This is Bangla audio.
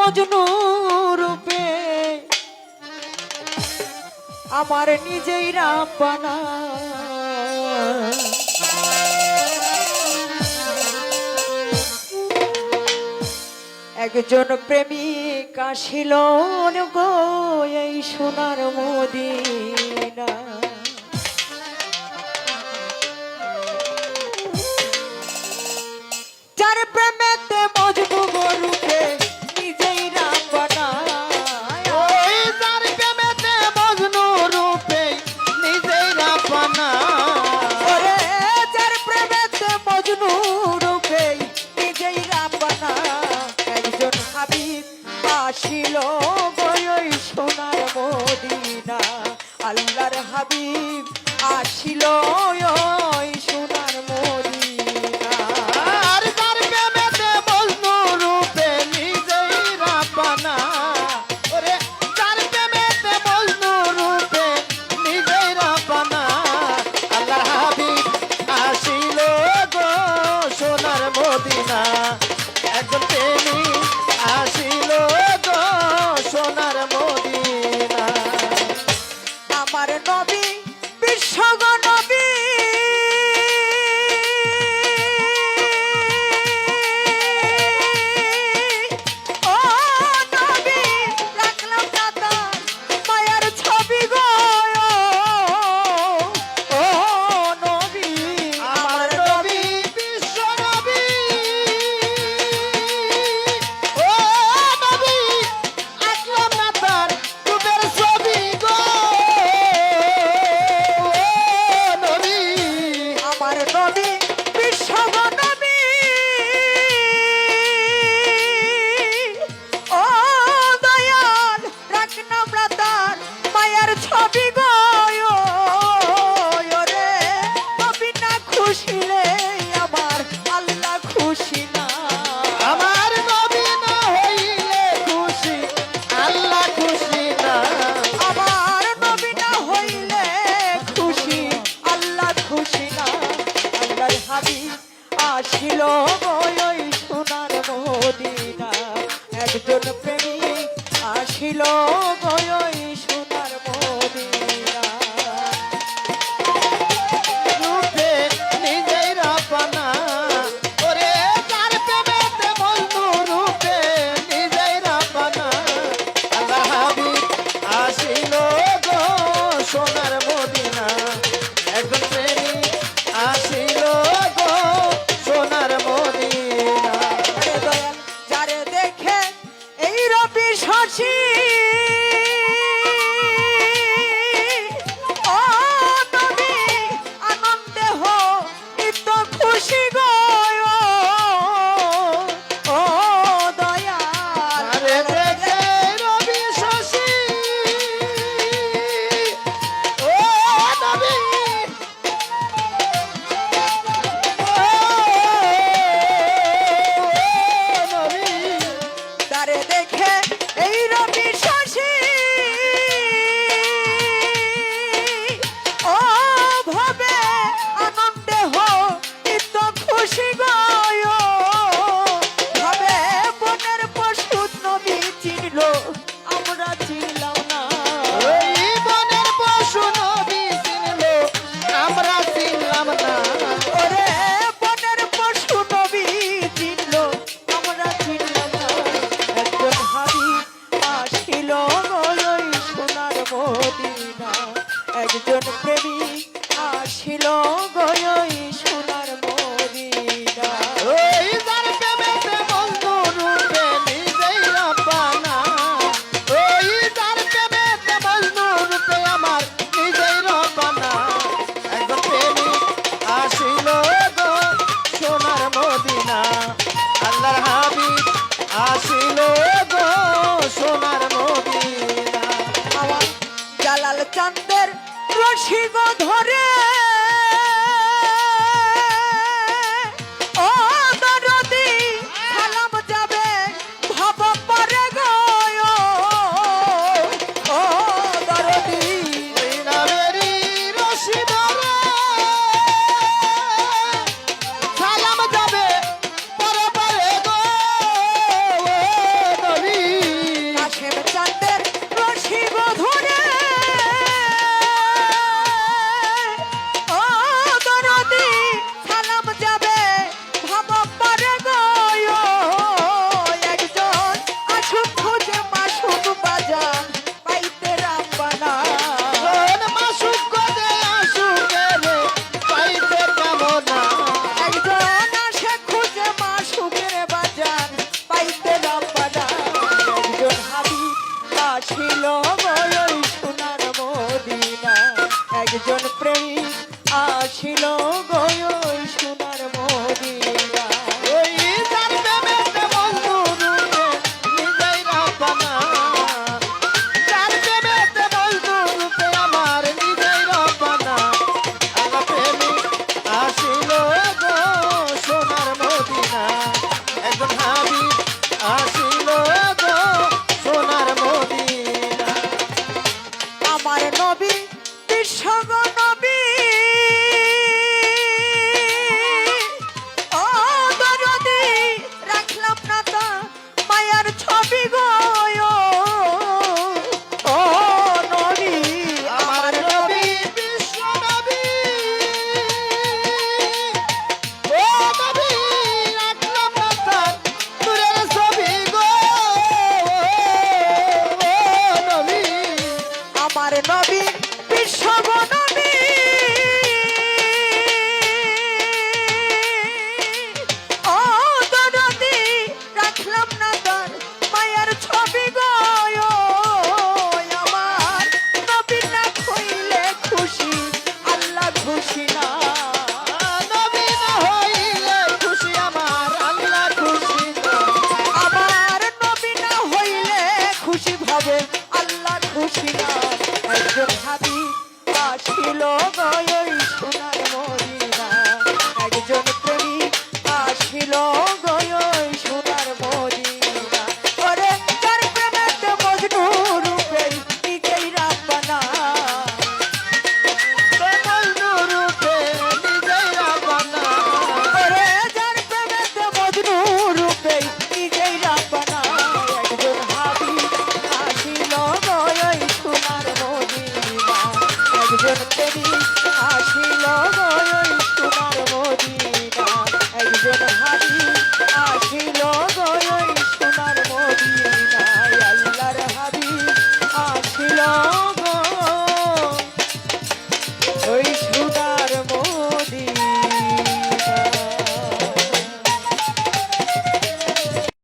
মজনু রূপে আমার নিজেই রাব্বানা একজন প্রেমিক আসিল গো এই সোনার মদিনা যার প্রেমেতে মজনু রূপে নিজেই রাব্বানা ওই যার প্রেমেতে মজনু রূপে নিজেই রাব্বানা ওরে যার প্রেমেতে মজনু রূপে নিজেই রাব্বানা একজন হাবিব আসিল গো এই সোনার মদিনা আল্লাহর হাবিব আসিল ওই সোনার মদিনা আর যার প্রেমেতে মজনু রূপে নিজেই রাব্বানা ওরে যার প্রেমেতে মজনু রূপে নিজেই রাব্বানা আল্লাহর হাবিব আসিল গো সোনার মদিনা একজন প্রেমিক আসিল গো সোনার মদিনা আমার নবী বিশ্বগ নবী ও নবী রাখলাম দাদা মায়ার ছবি গো ও নবী আমার নবী বিশ্ব নবী ও নবী আঁকলাম না তার রূপের ছবি গো ও নবী আমার নবী বিশ্বগ নবী ও দয়াল রাখনা ব্রাতার মায়ার ছবি গো রে নবী না খুশিলে আমার আল্লাহ খুশি না আমার নবী না হইলে খুশি আল্লাহ খুশি না আমার নবী না হইলে খুশি আল্লাহ খুশি না আল্লাহর হাবিব আসিল ওই সোনার মদিনা একজন প্রেমিক আসিল ওই সোনার মদিনা রূপে নিজেই রাব্বানা ওরে যার প্রেমেতে মজনু রূপে নিজেই রাব্বানা আল্লাহর হাবিব আসিল গো সোনার মদিনা একজন প্রেমিক আসিল গো সোনার মদিনা আরে দয়াল যারে দেখে এই রবি শশী ও নবী আনন্দে হো নিত্য খুশি গো